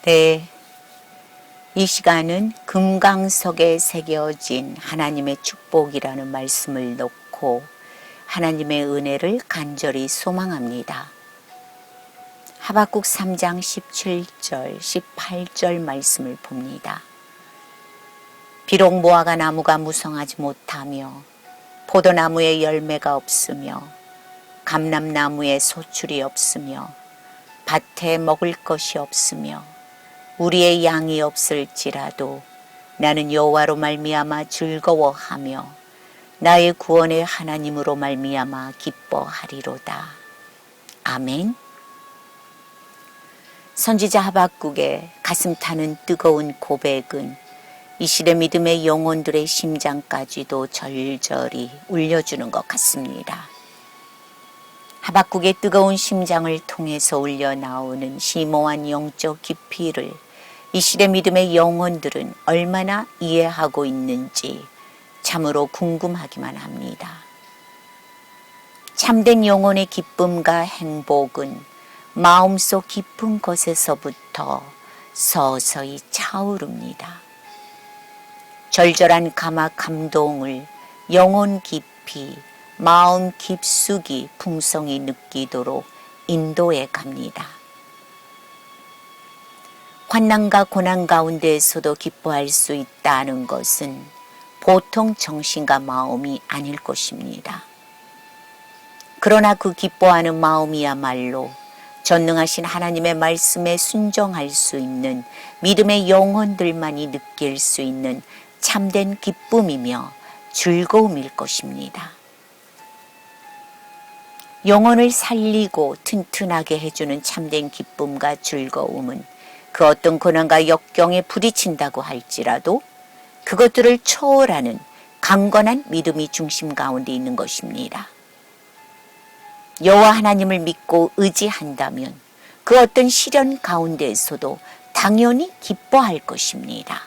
네, 이 시간은 금강석에 새겨진 하나님의 축복이라는 말씀을 놓고 하나님의 은혜를 간절히 소망합니다. 하박국 3장 17절, 18절 말씀을 봅니다. 비록 무화과 나무가 무성하지 못하며 포도나무에 열매가 없으며 감람나무에 소출이 없으며 밭에 먹을 것이 없으며 우리의 양이 없을지라도 나는 여호와로 말미암아 즐거워하며 나의 구원의 하나님으로 말미암아 기뻐하리로다. 아멘. 선지자 하박국의 가슴 타는 뜨거운 고백은 이 시대 믿음의 영혼들의 심장까지도 절절히 울려주는 것 같습니다. 하박국의 뜨거운 심장을 통해서 울려 나오는 심오한 영적 깊이를 이 시대 믿음의 영혼들은 얼마나 이해하고 있는지 참으로 궁금하기만 합니다. 참된 영혼의 기쁨과 행복은 마음속 깊은 곳에서부터 서서히 차오릅니다. 절절한 감동을 영혼 깊이, 마음 깊숙이 풍성히 느끼도록 인도해 갑니다. 환난과 고난 가운데에서도 기뻐할 수 있다는 것은 보통 정신과 마음이 아닐 것입니다. 그러나 그 기뻐하는 마음이야말로 전능하신 하나님의 말씀에 순종할 수 있는 믿음의 영혼들만이 느낄 수 있는 참된 기쁨이며 즐거움일 것입니다. 영혼을 살리고 튼튼하게 해주는 참된 기쁨과 즐거움은 그 어떤 고난과 역경에 부딪힌다고 할지라도 그것들을 초월하는 강건한 믿음이 중심 가운데 있는 것입니다. 여호와 하나님을 믿고 의지한다면 그 어떤 시련 가운데에서도 당연히 기뻐할 것입니다.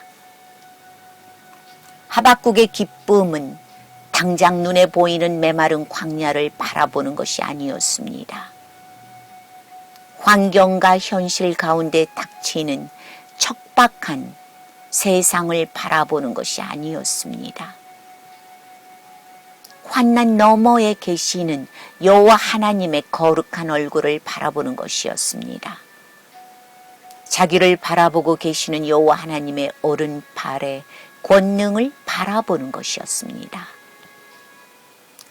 하박국의 기쁨은 당장 눈에 보이는 메마른 광야를 바라보는 것이 아니었습니다. 환경과 현실 가운데 닥치는 척박한 세상을 바라보는 것이 아니었습니다. 환난 너머에 계시는 여호와 하나님의 거룩한 얼굴을 바라보는 것이었습니다. 자기를 바라보고 계시는 여호와 하나님의 오른팔의 권능을 바라보는 것이었습니다.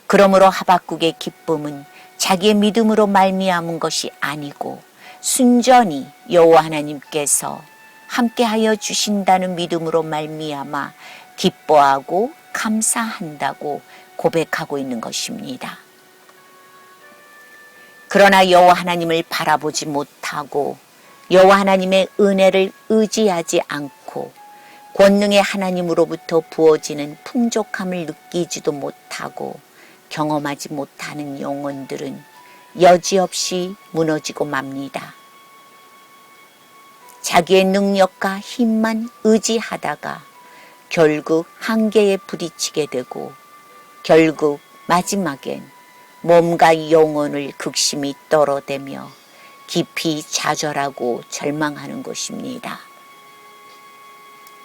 그러므로 하박국의 기쁨은 자기의 믿음으로 말미암은 것이 아니고 순전히 여호와 하나님께서 함께하여 주신다는 믿음으로 말미암아 기뻐하고 감사한다고 고백하고 있는 것입니다. 그러나 여호와 하나님을 바라보지 못하고 여호와 하나님의 은혜를 의지하지 않고 권능의 하나님으로부터 부어지는 풍족함을 느끼지도 못하고 경험하지 못하는 영혼들은 여지없이 무너지고 맙니다. 자기의 능력과 힘만 의지하다가 결국 한계에 부딪히게 되고 결국 마지막엔 몸과 영혼을 극심히 떨어대며 깊이 좌절하고 절망하는 것입니다.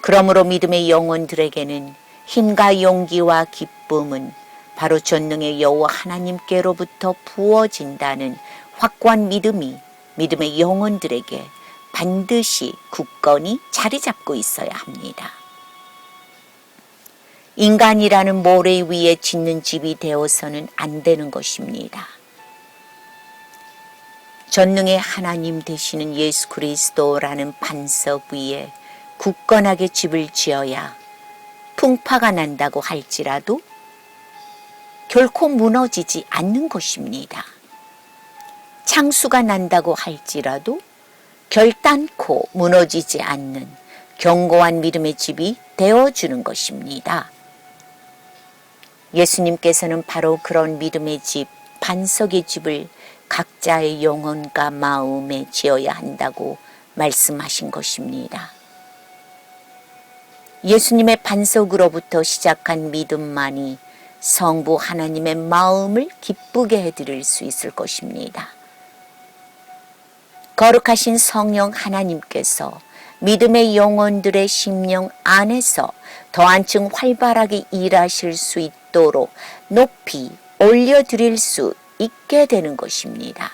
그러므로 믿음의 영혼들에게는 힘과 용기와 기쁨은 바로 전능의 여호와 하나님께로부터 부어진다는 확고한 믿음이 믿음의 영혼들에게 반드시 굳건히 자리 잡고 있어야 합니다. 인간이라는 모래 위에 짓는 집이 되어서는 안 되는 것입니다. 전능의 하나님 되시는 예수 그리스도라는 반석 위에 굳건하게 집을 지어야 풍파가 난다고 할지라도 결코 무너지지 않는 것입니다. 창수가 난다고 할지라도 결단코 무너지지 않는 견고한 믿음의 집이 되어주는 것입니다. 예수님께서는 바로 그런 믿음의 집, 반석의 집을 각자의 영혼과 마음에 지어야 한다고 말씀하신 것입니다. 예수님의 반석으로부터 시작한 믿음만이 성부 하나님의 마음을 기쁘게 해드릴 수 있을 것입니다. 거룩하신 성령 하나님께서 믿음의 영혼들의 심령 안에서 더 한층 활발하게 일하실 수 있도록 높이 올려드릴 수 있게 되는 것입니다.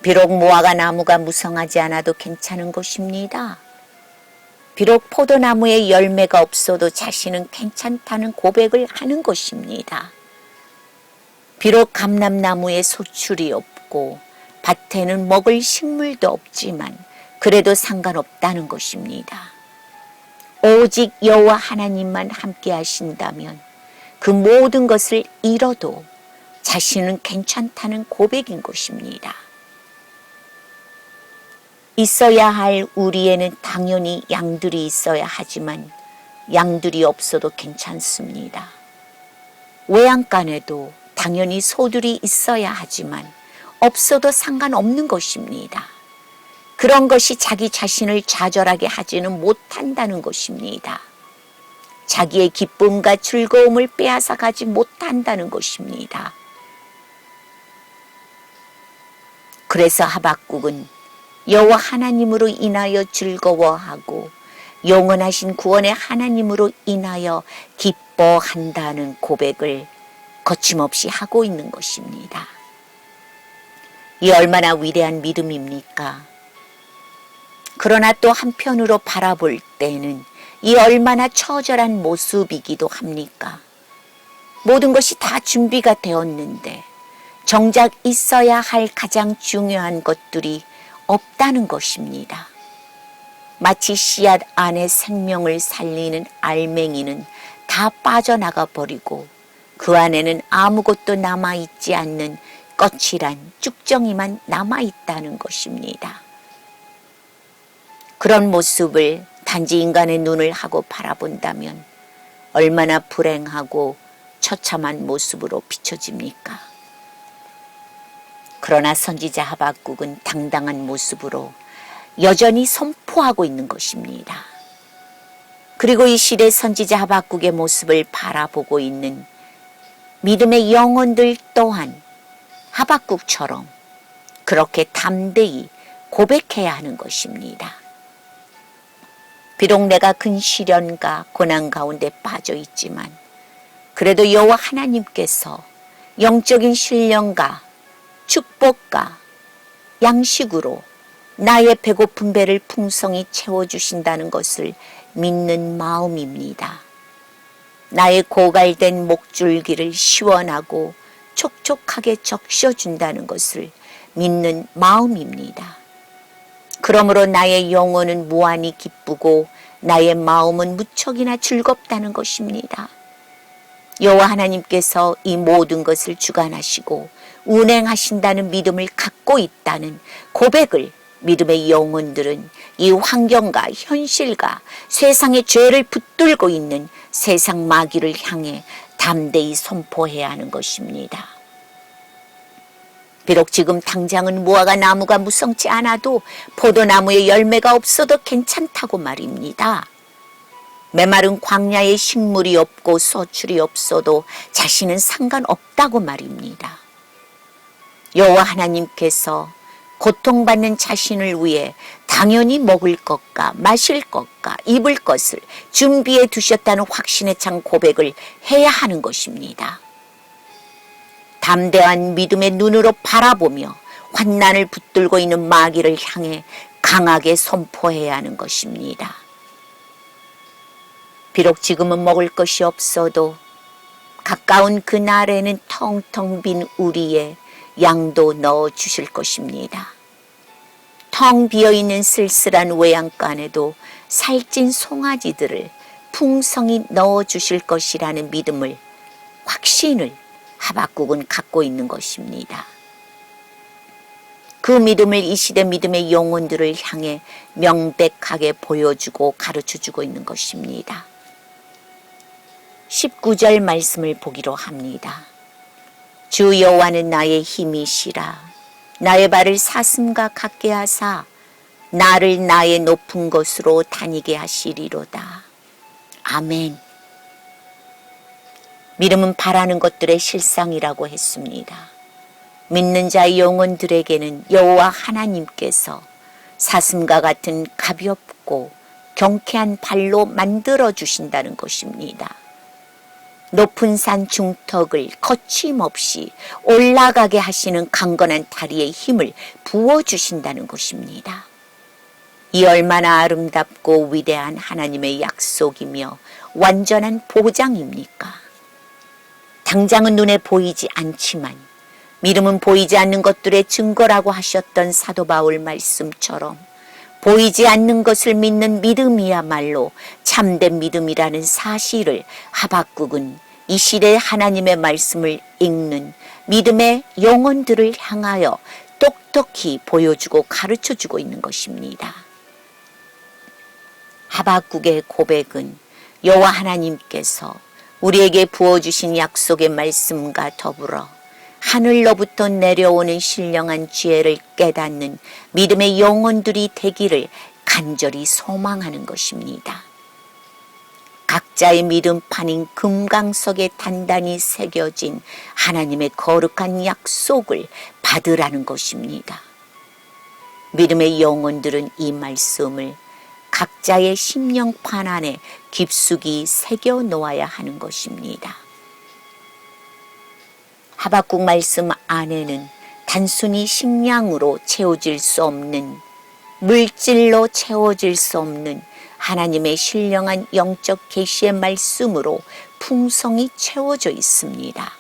비록 무화과 나무가 무성하지 않아도 괜찮은 것입니다. 비록 포도나무에 열매가 없어도 자신은 괜찮다는 고백을 하는 것입니다. 비록 감람나무에 소출이 없고 밭에는 먹을 식물도 없지만 그래도 상관없다는 것입니다. 오직 여호와 하나님만 함께 하신다면 그 모든 것을 잃어도 자신은 괜찮다는 고백인 것입니다. 있어야 할 우리에는 당연히 양들이 있어야 하지만 양들이 없어도 괜찮습니다. 외양간에도 당연히 소들이 있어야 하지만 없어도 상관없는 것입니다. 그런 것이 자기 자신을 좌절하게 하지는 못한다는 것입니다. 자기의 기쁨과 즐거움을 빼앗아 가지 못한다는 것입니다. 그래서 하박국은 여호와 하나님으로 인하여 즐거워하고 영원하신 구원의 하나님으로 인하여 기뻐한다는 고백을 거침없이 하고 있는 것입니다. 이 얼마나 위대한 믿음입니까? 그러나 또 한편으로 바라볼 때는 이 얼마나 처절한 모습이기도 합니까? 모든 것이 다 준비가 되었는데 정작 있어야 할 가장 중요한 것들이 없다는 것입니다. 마치 씨앗 안에 생명을 살리는 알맹이는 다 빠져나가 버리고 그 안에는 아무것도 남아있지 않는 거칠한 쭉정이만 남아있다는 것입니다. 그런 모습을 단지 인간의 눈을 하고 바라본다면 얼마나 불행하고 처참한 모습으로 비춰집니까? 그러나 선지자 하박국은 당당한 모습으로 여전히 선포하고 있는 것입니다. 그리고 이 시대 선지자 하박국의 모습을 바라보고 있는 믿음의 영혼들 또한 하박국처럼 그렇게 담대히 고백해야 하는 것입니다. 비록 내가 큰 시련과 고난 가운데 빠져 있지만 그래도 여호와 하나님께서 영적인 신령과 축복과 양식으로 나의 배고픈 배를 풍성히 채워주신다는 것을 믿는 마음입니다. 나의 고갈된 목줄기를 시원하고 촉촉하게 적셔준다는 것을 믿는 마음입니다. 그러므로 나의 영혼은 무한히 기쁘고 나의 마음은 무척이나 즐겁다는 것입니다. 여호와 하나님께서 이 모든 것을 주관하시고 운행하신다는 믿음을 갖고 있다는 고백을 믿음의 영혼들은 이 환경과 현실과 세상의 죄를 붙들고 있는 세상 마귀를 향해 담대히 선포해야 하는 것입니다. 비록 지금 당장은 무화과 나무가 무성치 않아도 포도나무에 열매가 없어도 괜찮다고 말입니다. 메마른 광야에 식물이 없고 소출이 없어도 자신은 상관없다고 말입니다. 여호와 하나님께서 고통받는 자신을 위해 당연히 먹을 것과 마실 것과 입을 것을 준비해 두셨다는 확신에 찬 고백을 해야 하는 것입니다. 담대한 믿음의 눈으로 바라보며 환난을 붙들고 있는 마귀를 향해 강하게 선포해야 하는 것입니다. 비록 지금은 먹을 것이 없어도 가까운 그날에는 텅텅 빈 우리의 양도 넣어 주실 것입니다. 텅 비어있는 쓸쓸한 외양간에도 살찐 송아지들을 풍성히 넣어 주실 것이라는 믿음을, 확신을 하박국은 갖고 있는 것입니다. 그 믿음을 이 시대 믿음의 영혼들을 향해 명백하게 보여주고 가르쳐주고 있는 것입니다. 19절 말씀을 보기로 합니다. 주 여호와는 나의 힘이시라. 나의 발을 사슴과 같게 하사 나를 나의 높은 곳으로 다니게 하시리로다. 아멘. 믿음은 바라는 것들의 실상이라고 했습니다. 믿는 자의 영혼들에게는 여호와 하나님께서 사슴과 같은 가볍고 경쾌한 발로 만들어 주신다는 것입니다. 높은 산 중턱을 거침없이 올라가게 하시는 강건한 다리에 힘을 부어주신다는 것입니다. 이 얼마나 아름답고 위대한 하나님의 약속이며 완전한 보장입니까? 당장은 눈에 보이지 않지만 믿음은 보이지 않는 것들의 증거라고 하셨던 사도 바울 말씀처럼 보이지 않는 것을 믿는 믿음이야말로 참된 믿음이라는 사실을 하박국은 이 시대의 하나님의 말씀을 읽는 믿음의 영혼들을 향하여 똑똑히 보여주고 가르쳐주고 있는 것입니다. 하박국의 고백은 여호와 하나님께서 우리에게 부어주신 약속의 말씀과 더불어 하늘로부터 내려오는 신령한 지혜를 깨닫는 믿음의 영혼들이 되기를 간절히 소망하는 것입니다. 각자의 믿음판인 금강석에 단단히 새겨진 하나님의 거룩한 약속을 받으라는 것입니다. 믿음의 영혼들은 이 말씀을 각자의 심령판 안에 깊숙이 새겨 놓아야 하는 것입니다. 하박국 말씀 안에는 단순히 식량으로 채워질 수 없는, 물질로 채워질 수 없는 하나님의 신령한 영적 계시의 말씀으로 풍성히 채워져 있습니다.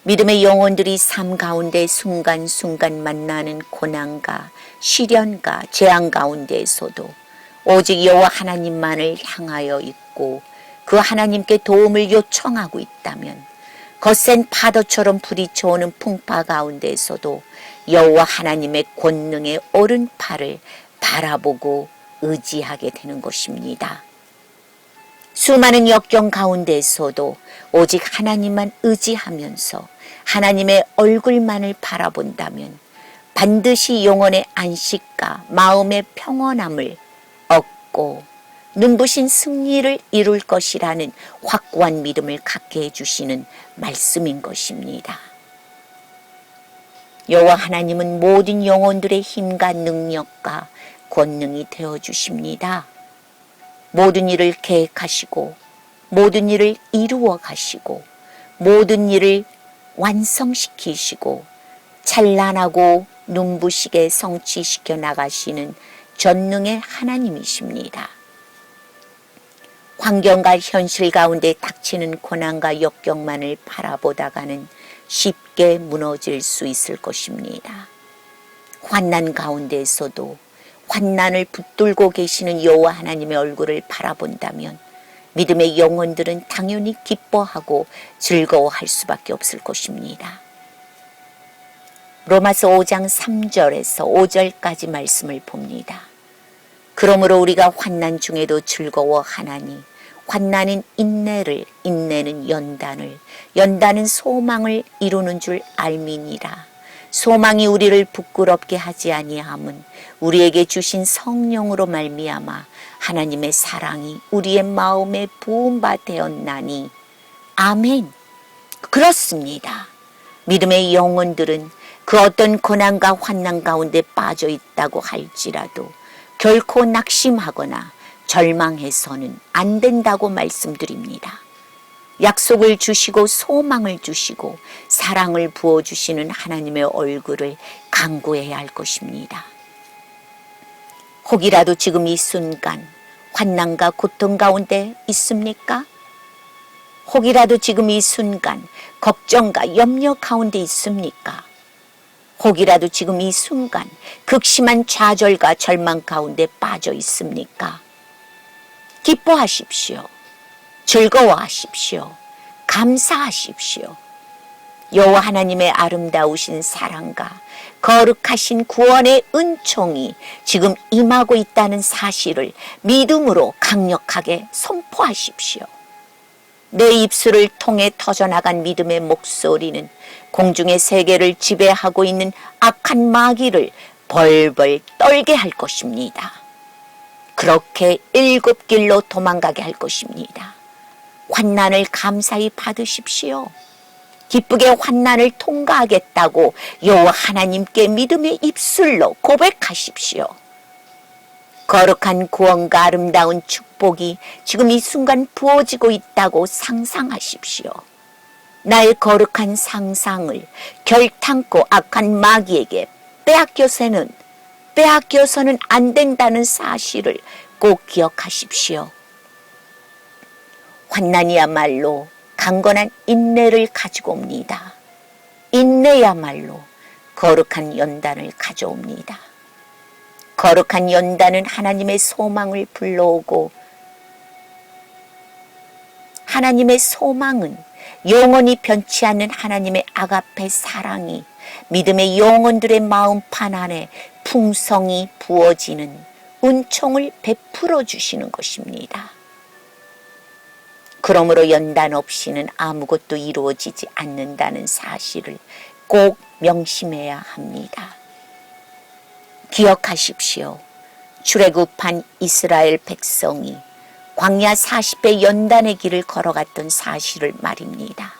믿음의 영혼들이 삶 가운데 순간순간 만나는 고난과 시련과 재앙 가운데에서도 오직 여호와 하나님만을 향하여 있고 그 하나님께 도움을 요청하고 있다면 거센 파도처럼 부딪혀오는 풍파 가운데에서도 여호와 하나님의 권능의 오른팔을 바라보고 의지하게 되는 것입니다. 수많은 역경 가운데에서도 오직 하나님만 의지하면서 하나님의 얼굴만을 바라본다면 반드시 영혼의 안식과 마음의 평온함을 얻고 눈부신 승리를 이룰 것이라는 확고한 믿음을 갖게 해주시는 말씀인 것입니다. 여호와 하나님은 모든 영혼들의 힘과 능력과 권능이 되어주십니다. 모든 일을 계획하시고 모든 일을 이루어 가시고 모든 일을 완성시키시고 찬란하고 눈부시게 성취시켜 나가시는 전능의 하나님이십니다. 환경과 현실 가운데 닥치는 고난과 역경만을 바라보다가는 쉽게 무너질 수 있을 것입니다. 환난 가운데에서도 환난을 붙들고 계시는 여호와 하나님의 얼굴을 바라본다면 믿음의 영혼들은 당연히 기뻐하고 즐거워할 수밖에 없을 것입니다. 로마서 5장 3절에서 5절까지 말씀을 봅니다. 그러므로 우리가 환난 중에도 즐거워하나니 환난은 인내를, 인내는 연단을, 연단은 소망을 이루는 줄 알미니라. 소망이 우리를 부끄럽게 하지 아니함은 우리에게 주신 성령으로 말미암아 하나님의 사랑이 우리의 마음에 부은 바 되었나니. 아멘. 그렇습니다. 믿음의 영혼들은 그 어떤 고난과 환난 가운데 빠져 있다고 할지라도 결코 낙심하거나 절망해서는 안 된다고 말씀드립니다. 약속을 주시고 소망을 주시고 사랑을 부어주시는 하나님의 얼굴을 간구해야 할 것입니다. 혹이라도 지금 이 순간 환난과 고통 가운데 있습니까? 혹이라도 지금 이 순간 걱정과 염려 가운데 있습니까? 혹이라도 지금 이 순간 극심한 좌절과 절망 가운데 빠져 있습니까? 기뻐하십시오. 즐거워하십시오. 감사하십시오. 여호와 하나님의 아름다우신 사랑과 거룩하신 구원의 은총이 지금 임하고 있다는 사실을 믿음으로 강력하게 선포하십시오. 내 입술을 통해 터져나간 믿음의 목소리는 공중의 세계를 지배하고 있는 악한 마귀를 벌벌 떨게 할 것입니다. 그렇게 7길로 도망가게 할 것입니다. 환난을 감사히 받으십시오. 기쁘게 환난을 통과하겠다고 여호와 하나님께 믿음의 입술로 고백하십시오. 거룩한 구원과 아름다운 축복이 지금 이 순간 부어지고 있다고 상상하십시오. 나의 거룩한 상상을 결탄코 악한 마귀에게 빼앗겨서는 안 된다는 사실을 꼭 기억하십시오. 환난이야말로 강건한 인내를 가지고 옵니다. 인내야말로 거룩한 연단을 가져옵니다. 거룩한 연단은 하나님의 소망을 불러오고, 하나님의 소망은 영원히 변치 않는 하나님의 아가페 사랑이 믿음의 영혼들의 마음판 안에 풍성히 부어지는 은총을 베풀어 주시는 것입니다. 그러므로 연단 없이는 아무것도 이루어지지 않는다는 사실을 꼭 명심해야 합니다. 기억하십시오. 출애굽한 이스라엘 백성이 광야 40배 연단의 길을 걸어갔던 사실을 말입니다.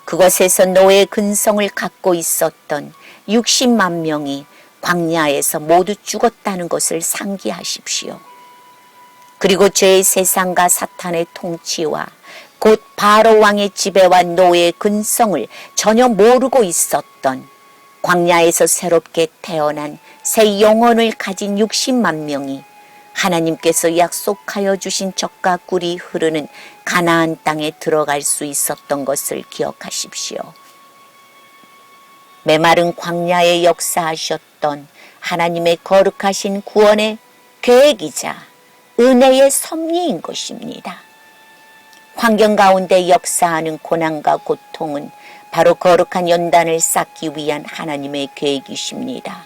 그것에서 노예의 근성을 갖고 있었던 60만 명이 광야에서 모두 죽었다는 것을 상기하십시오. 그리고 죄의 세상과 사탄의 통치와 곧 바로 왕의 지배와 노예의 근성을 전혀 모르고 있었던 광야에서 새롭게 태어난 새 영혼을 가진 60만 명이 하나님께서 약속하여 주신 젖과 꿀이 흐르는 가나안 땅에 들어갈 수 있었던 것을 기억하십시오. 메마른 광야에 역사하셨던 하나님의 거룩하신 구원의 계획이자 은혜의 섭리인 것입니다. 환경 가운데 역사하는 고난과 고통은 바로 거룩한 연단을 쌓기 위한 하나님의 계획이십니다.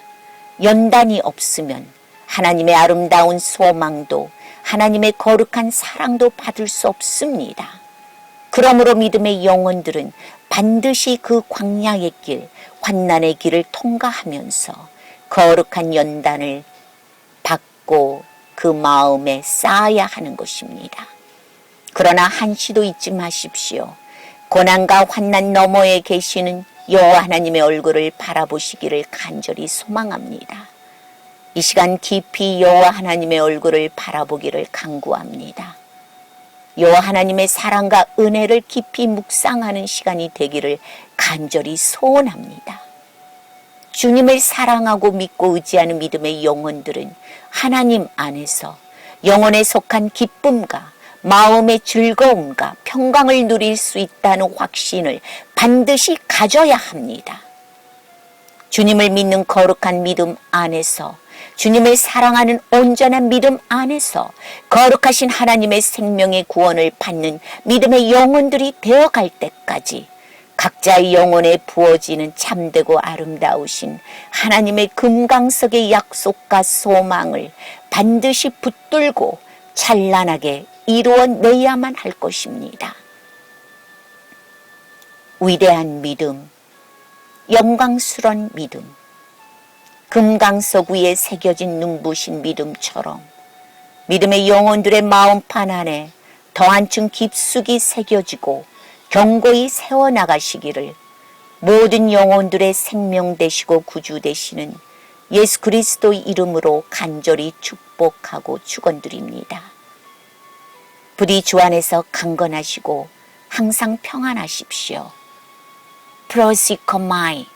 연단이 없으면 하나님의 아름다운 소망도 하나님의 거룩한 사랑도 받을 수 없습니다. 그러므로 믿음의 영혼들은 반드시 그 광야의 길, 환난의 길을 통과하면서 거룩한 연단을 받고 그 마음에 쌓아야 하는 것입니다. 그러나 한시도 잊지 마십시오. 고난과 환난 너머에 계시는 여호와 하나님의 얼굴을 바라보시기를 간절히 소망합니다. 이 시간 깊이 여호와 하나님의 얼굴을 바라보기를 간구합니다. 여호와 하나님의 사랑과 은혜를 깊이 묵상하는 시간이 되기를 간절히 소원합니다. 주님을 사랑하고 믿고 의지하는 믿음의 영혼들은 하나님 안에서 영혼에 속한 기쁨과 마음의 즐거움과 평강을 누릴 수 있다는 확신을 반드시 가져야 합니다. 주님을 믿는 거룩한 믿음 안에서, 주님을 사랑하는 온전한 믿음 안에서 거룩하신 하나님의 생명의 구원을 받는 믿음의 영혼들이 되어갈 때까지 각자의 영혼에 부어지는 참되고 아름다우신 하나님의 금강석의 약속과 소망을 반드시 붙들고 찬란하게 이루어내야만 할 것입니다. 위대한 믿음, 영광스러운 믿음, 금강석 위에 새겨진 눈부신 믿음처럼 믿음의 영혼들의 마음판 안에 더 한층 깊숙이 새겨지고 견고히 세워나가시기를 모든 영혼들의 생명 되시고 구주 되시는 예수 그리스도의 이름으로 간절히 축복하고 축원드립니다. 부디 주 안에서 강건하시고 항상 평안하십시오. 프로시커마이